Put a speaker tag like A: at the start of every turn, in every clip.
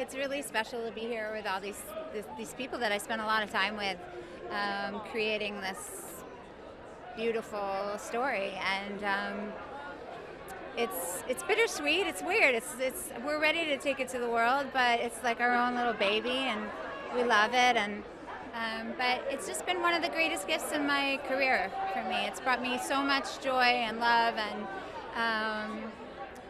A: It's really special to be here with all these people that I spent a lot of time with, creating this beautiful story, and it's bittersweet. It's weird. We're ready to take it to the world, but it's like our own little baby, and we love it. And but it's just been one of the greatest gifts in my career for me. It's brought me so much joy and love, and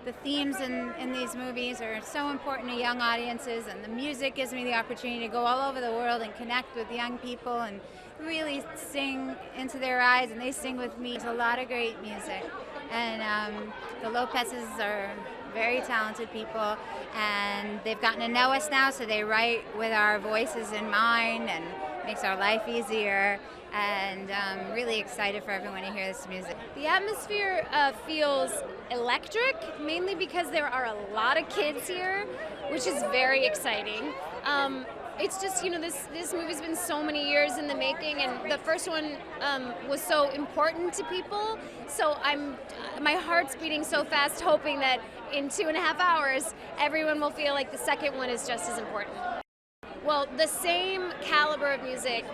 A: the themes in these movies are so important to young audiences, and the music gives me the opportunity to go all over the world and connect with young people and really sing into their eyes, and they sing with me. There's a lot of great music, and the Lopez's are very talented people, and they've gotten to know us now, so they write with our voices in mind, and makes our life easier. And I'm really excited for everyone to hear this music.
B: The atmosphere feels electric, mainly because there are a lot of kids here, which is very exciting. It's just, you know, this movie's been so many years in the making, and the first one was so important to people. So my heart's beating so fast, hoping that in 2.5 hours, everyone will feel like the second one is just as important. Well, the same caliber of music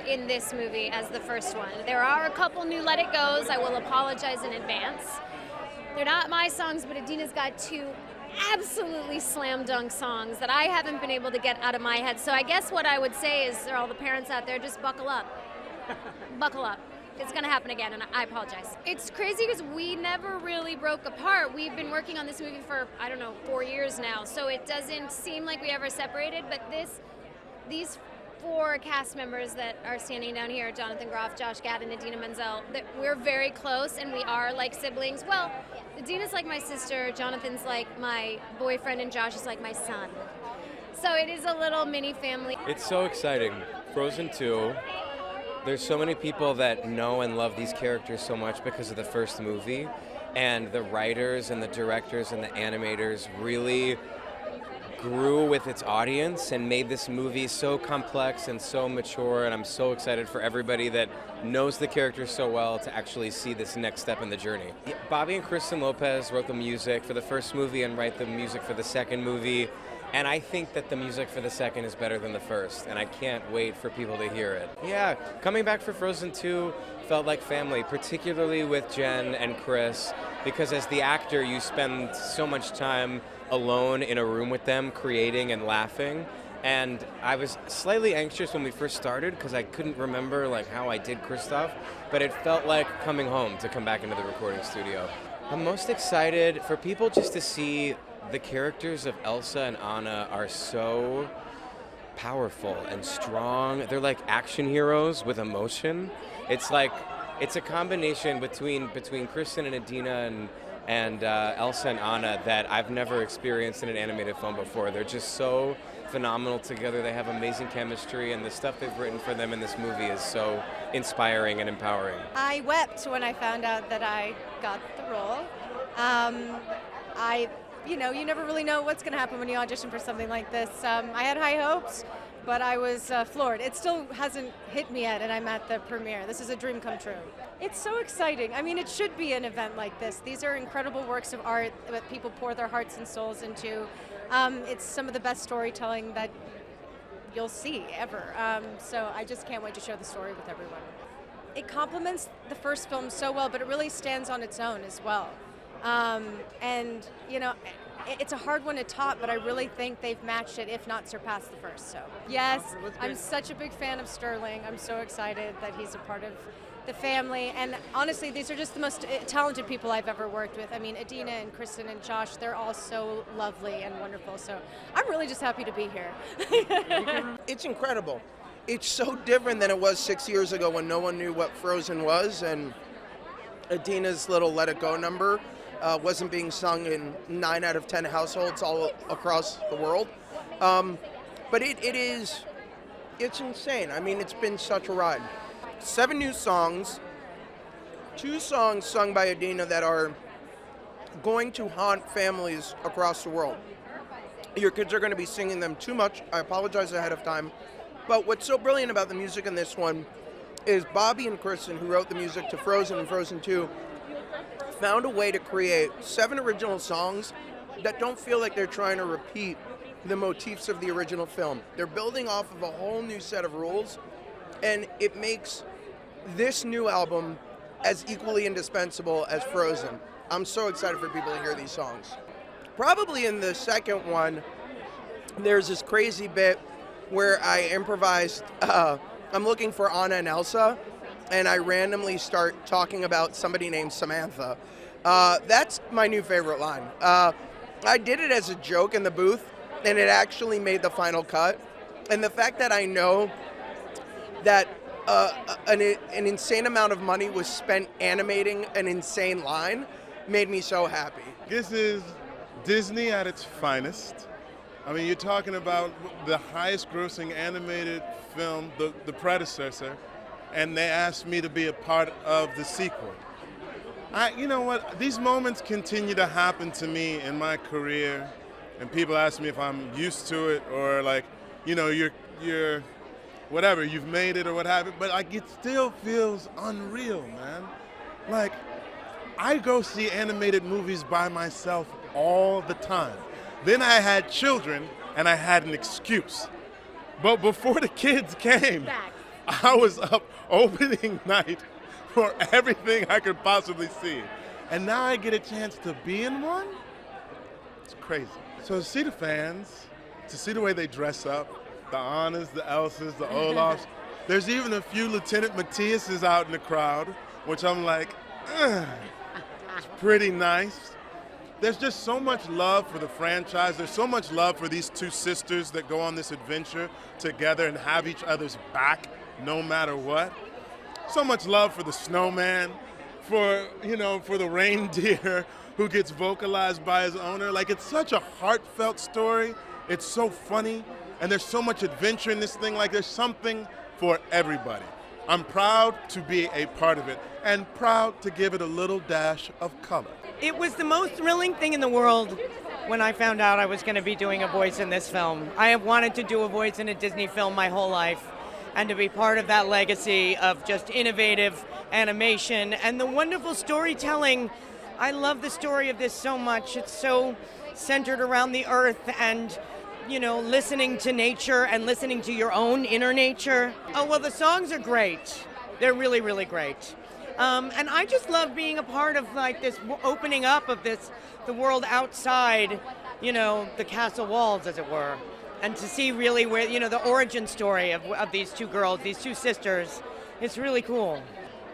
B: in this movie as the first one. There are a couple new Let It Go's. I will apologize in advance. They're not my songs, but Idina's got 2 absolutely slam dunk songs that I haven't been able to get out of my head. So I guess what I would say is, for all the parents out there, just buckle up. Buckle up. It's going to happen again, and I apologize. It's crazy because we never really broke apart. We've been working on this movie for, I don't know, 4 years now, so it doesn't seem like we ever separated, but these 4 cast members that are standing down here, Jonathan Groff, Josh Gad, and Idina Menzel, that we're very close, and we are like siblings. Well, Idina's like my sister, Jonathan's like my boyfriend, and Josh is like my son. So it is a little mini family.
C: It's so exciting. Frozen 2. There's so many people that know and love these characters so much because of the first movie, and the writers and the directors and the animators really grew with its audience and made this movie so complex and so mature, and I'm so excited for everybody that knows the characters so well to actually see this next step in the journey. Bobby and Kristen Lopez wrote the music for the first movie and write the music for the second movie. And I think that the music for the second is better than the first, and I can't wait for people to hear it. Yeah, coming back for Frozen 2 felt like family, particularly with Jen and Chris, because as the actor, you spend so much time alone in a room with them, creating and laughing. And I was slightly anxious when we first started because I couldn't remember like how I did Kristoff, but it felt like coming home to come back into the recording studio. I'm most excited for people just to see the characters of Elsa and Anna are so powerful and strong. They're like action heroes with emotion. It's a combination between Kristen and Idina and Elsa and Anna that I've never experienced in an animated film before. They're just so phenomenal together. They have amazing chemistry, and the stuff they've written for them in this movie is so inspiring and empowering.
D: I wept when I found out that I got the role. You know, you never really know what's going to happen when you audition for something like this. I had high hopes, but I was floored. It still hasn't hit me yet, and I'm at the premiere. This is a dream come true. It's so exciting. I mean, it should be an event like this. These are incredible works of art that people pour their hearts and souls into. It's some of the best storytelling that you'll see ever. So I just can't wait to share the story with everyone. It complements the first film so well, but it really stands on its own as well. And, you know, it's a hard one to top, but I really think they've matched it, if not surpassed the first. So, yes, I'm such a big fan of Sterling. I'm so excited that he's a part of the family. And honestly, these are just the most talented people I've ever worked with. I mean, Idina and Kristen and Josh, they're all so lovely and wonderful. So I'm really just happy to be here.
E: It's incredible. It's so different than it was 6 years ago when no one knew what Frozen was, and Idina's little Let It Go number wasn't being sung in 9 out of 10 households all across the world. But it's insane. I mean, it's been such a ride. 7 new songs, 2 songs sung by Idina that are going to haunt families across the world. Your kids are going to be singing them too much. I apologize ahead of time. But what's so brilliant about the music in this one is Bobby and Kristen, who wrote the music to Frozen and Frozen 2, found a way to create 7 original songs that don't feel like they're trying to repeat the motifs of the original film. They're building off of a whole new set of rules, and it makes this new album as equally indispensable as Frozen. I'm so excited for people to hear these songs. Probably in the second one, there's this crazy bit where I improvised, I'm looking for Anna and Elsa, and I randomly start talking about somebody named Samantha. That's my new favorite line. I did it as a joke in the booth, and it actually made the final cut. And the fact that I know that an insane amount of money was spent animating an insane line made me so happy.
F: This is Disney at its finest. I mean, you're talking about the highest grossing animated film, the predecessor, and they asked me to be a part of the sequel. You know what, these moments continue to happen to me in my career, and people ask me if I'm used to it or like, you know, you're whatever, you've made it or what have you, but like it still feels unreal, man. Like, I go see animated movies by myself all the time. Then I had children and I had an excuse. But before the kids came, I was up opening night for everything I could possibly see. And now I get a chance to be in one? It's crazy. So to see the fans, to see the way they dress up, the Annas, the Elsas, the Olafs, there's even a few Lieutenant Mattiases out in the crowd, which I'm like, it's pretty nice. There's just so much love for the franchise. There's so much love for these 2 sisters that go on this adventure together and have each other's back no matter what. So much love for the snowman, for the reindeer who gets vocalized by his owner. Like, it's such a heartfelt story. It's so funny, and there's so much adventure in this thing. Like, there's something for everybody. I'm proud to be a part of it, and proud to give it a little dash of color.
G: It was the most thrilling thing in the world when I found out I was going to be doing a voice in this film. I have wanted to do a voice in a Disney film my whole life, and to be part of that legacy of just innovative animation and the wonderful storytelling. I love the story of this so much. It's so centered around the earth and, you know, listening to nature and listening to your own inner nature. Oh, well, the songs are great. They're really, really great. And I just love being a part of like this opening up of the world outside, you know, the castle walls, as it were. And to see really where, you know, the origin story of these 2 girls, these 2 sisters, it's really cool.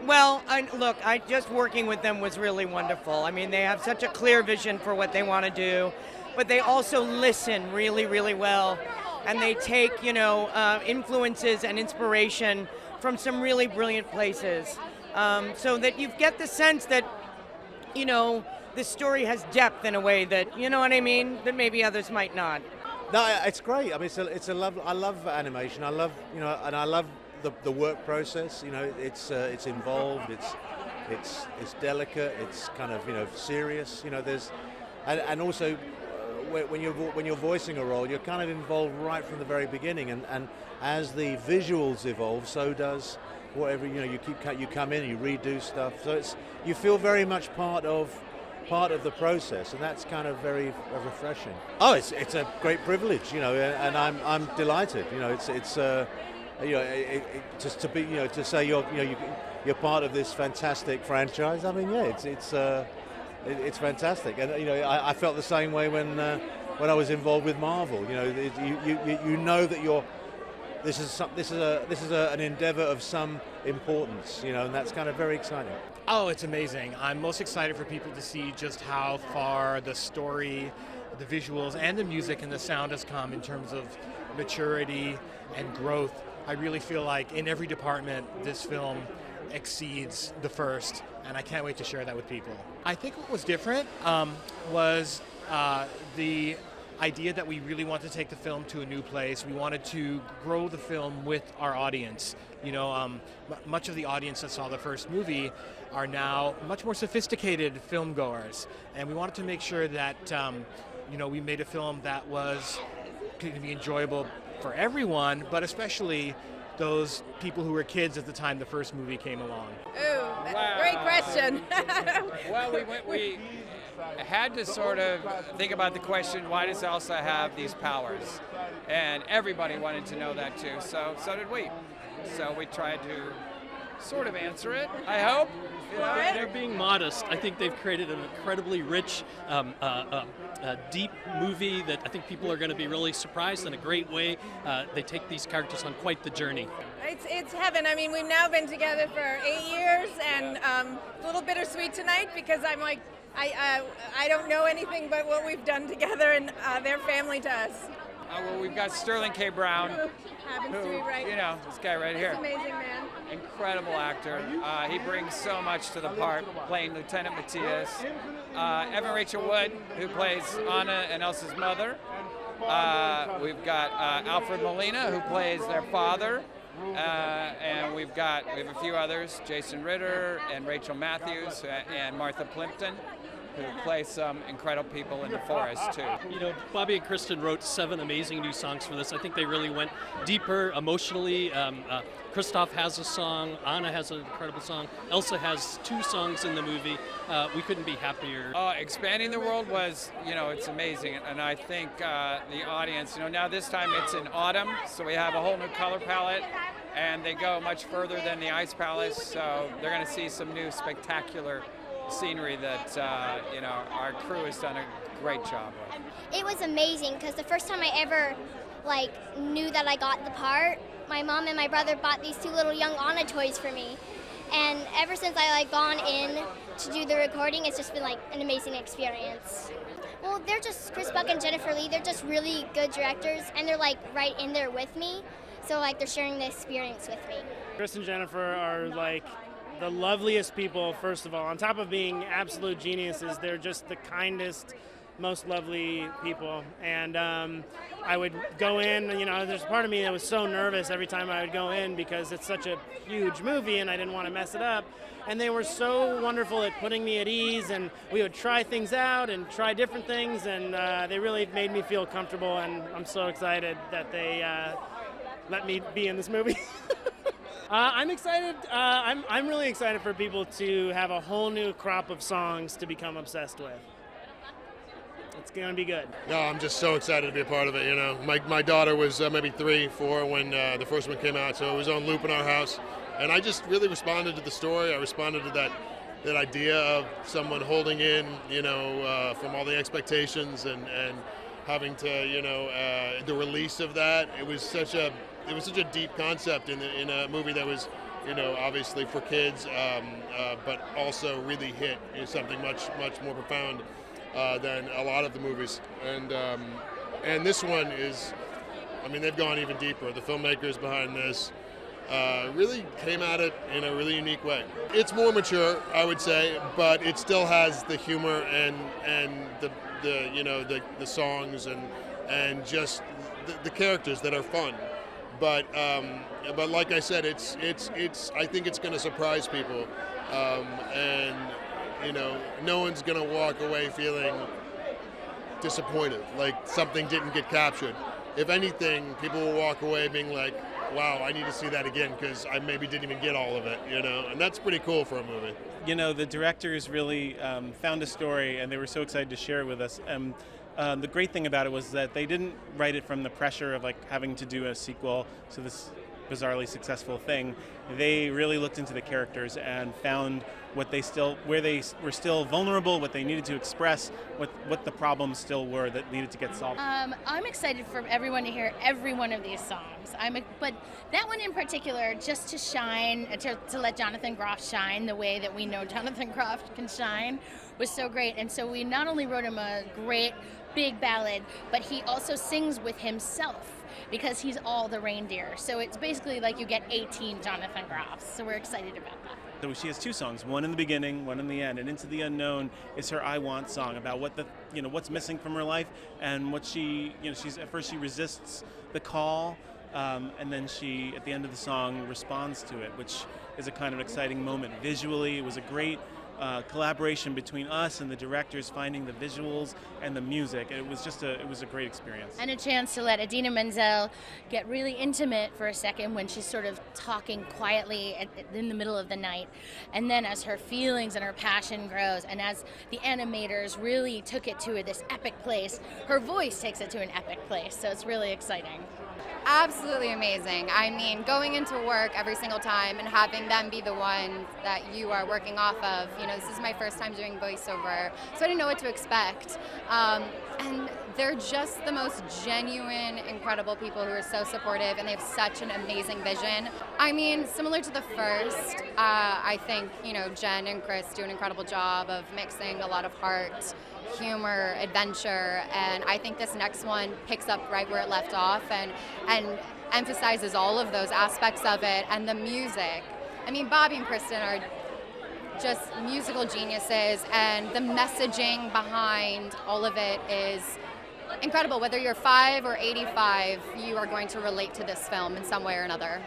G: Well, I just working with them was really wonderful. I mean, they have such a clear vision for what they want to do, but they also listen really, really well. And they take, you know, influences and inspiration from some really brilliant places. So that you get the sense that, you know, the story has depth in a way that, you know what I mean, that maybe others might not.
H: No, it's great. I mean, it's a love. I love animation. I love, you know, and I love the work process. You know, it's involved. It's delicate. It's kind of, you know, serious. You know, and also when you're voicing a role, you're kind of involved right from the very beginning. And as the visuals evolve, so does whatever, you know, you come in and you redo stuff. So you feel very much part of the process, and that's kind of very refreshing. Oh, it's a great privilege, you know, and I'm delighted. You know, it's you know, just to be, you know, to say you're part of this fantastic franchise. I mean, yeah, it's fantastic, and you know, I felt the same way when I was involved with Marvel. You know, you know that this is an endeavor of some importance, you know, and that's kind of very exciting.
I: Oh, it's amazing. I'm most excited for people to see just how far the story, the visuals, and the music and the sound has come in terms of maturity and growth. I really feel like in every department, this film exceeds the first, and I can't wait to share that with people. I think what was different was the idea that we really want to take the film to a new place. We wanted to grow the film with our audience. You know, much of the audience that saw the first movie are now much more sophisticated film goers, and we wanted to make sure that you know, we made a film that was going to be enjoyable for everyone, but especially those people who were kids at the time the first movie came along.
J: Ooh, great question.
K: Well, we had to sort of think about the question, why does Elsa have these powers? And everybody wanted to know that too, so did we. So we tried to sort of answer it, I hope.
L: They're being modest. I think they've created an incredibly rich, deep movie that I think people are going to be really surprised in a great way. They take these characters on quite the journey.
J: It's heaven. I mean, we've now been together for 8 years, and a little bittersweet tonight because I'm like, I don't know anything but what we've done together, and they're family to us.
K: Well, we've got Sterling K. Brown,
J: Happens to be right.
K: you know, this guy right here.
J: He's amazing, man.
K: Incredible actor. He brings so much to the part, playing Lieutenant Mattias. Evan Rachel Wood, who plays Anna and Elsa's mother. We've got Alfred Molina, who plays their father. And we have a few others, Jason Ritter and Rachel Matthews and Martha Plimpton, who play some incredible people in the forest too.
L: You know, Bobby and Kristen wrote 7 amazing new songs for this. I think they really went deeper emotionally. Kristoff has a song, Anna has an incredible song, Elsa has 2 songs in the movie. We couldn't be happier.
K: Expanding the world was, you know, it's amazing, and I think the audience, you know, now this time it's in autumn, so we have a whole new color palette, and they go much further than the Ice Palace, so they're going to see some new spectacular scenery that you know, our crew has done a great job with.
M: It was amazing because the first time I ever knew that I got the part, my mom and my brother bought these 2 little young Anna toys for me, and ever since I gone in to do the recording, it's just been an amazing experience. Well, they're just Chris Buck and Jennifer Lee. They're just really good directors, and they're right in there with me, so they're sharing the experience with me.
N: Chris and Jennifer are the loveliest people, first of all. On top of being absolute geniuses, they're just the kindest, most lovely people. And I would go in, you know, there's part of me that was so nervous every time I would go in because it's such a huge movie and I didn't want to mess it up. And they were so wonderful at putting me at ease, and we would try things out and try different things, and they really made me feel comfortable, and I'm so excited that they let me be in this movie. I'm excited. I'm really excited for people to have a whole new crop of songs to become obsessed with. It's going to be good.
O: No, I'm just so excited to be a part of it. You know, my daughter was maybe 3, 4 when the first one came out, so it was on loop in our house, and I just really responded to the story. I responded to that idea of someone holding in, you know, from all the expectations and having to, you know, the release of that. It was such a deep concept in a movie that was, you know, obviously for kids, but also really hit something much more profound than a lot of the movies. And this one is, I mean, they've gone even deeper. The filmmakers behind this really came at it in a really unique way. It's more mature, I would say, but it still has the humor and the you know, the songs and just the characters that are fun. But like I said, it's I think it's going to surprise people, and you know, no one's going to walk away feeling disappointed, like something didn't get captured. If anything, people will walk away being like, wow, I need to see that again because I maybe didn't even get all of it, you know, and that's pretty cool for a movie.
P: You know, the directors really found a story and they were so excited to share it with us. The great thing about it was that they didn't write it from the pressure of having to do a sequel to this bizarrely successful thing. They really looked into the characters and found where they were still vulnerable, what they needed to express, what the problems still were that needed to get solved.
Q: I'm excited for everyone to hear every one of these songs. But that one in particular, just to shine, to let Jonathan Groff shine the way that we know Jonathan Groff can shine, was so great. And so we not only wrote him a great big ballad, but he also sings with himself because he's all the reindeer. So it's basically like you get 18 Jonathan Groffs. So we're excited about that.
P: So she has two songs, one in the beginning, one in the end, and Into the Unknown is her I Want song about what what's missing from her life and what she's at first she resists the call, and then she at the end of the song responds to it, which is a kind of exciting moment. Visually, it was a great collaboration between us and the directors, finding the visuals and the music. It was a great experience.
Q: And a chance to let Idina Menzel get really intimate for a second when she's sort of talking quietly in the middle of the night. And then as her feelings and her passion grows, and as the animators really took it to this epic place, her voice takes it to an epic place. So it's really exciting.
R: Absolutely amazing. I mean, going into work every single time and having them be the one that you are working off of. This is my first time doing voiceover, so I didn't know what to expect. And they're just the most genuine, incredible people who are so supportive, and they have such an amazing vision. I mean, similar to the first, I think, Jen and Chris do an incredible job of mixing a lot of heart, humor, adventure, and I think this next one picks up right where it left off and emphasizes all of those aspects of it. And the music, I mean, Bobby and Kristen are just musical geniuses, and the messaging behind all of it is incredible. Whether you're 5 or 85, you are going to relate to this film in some way or another.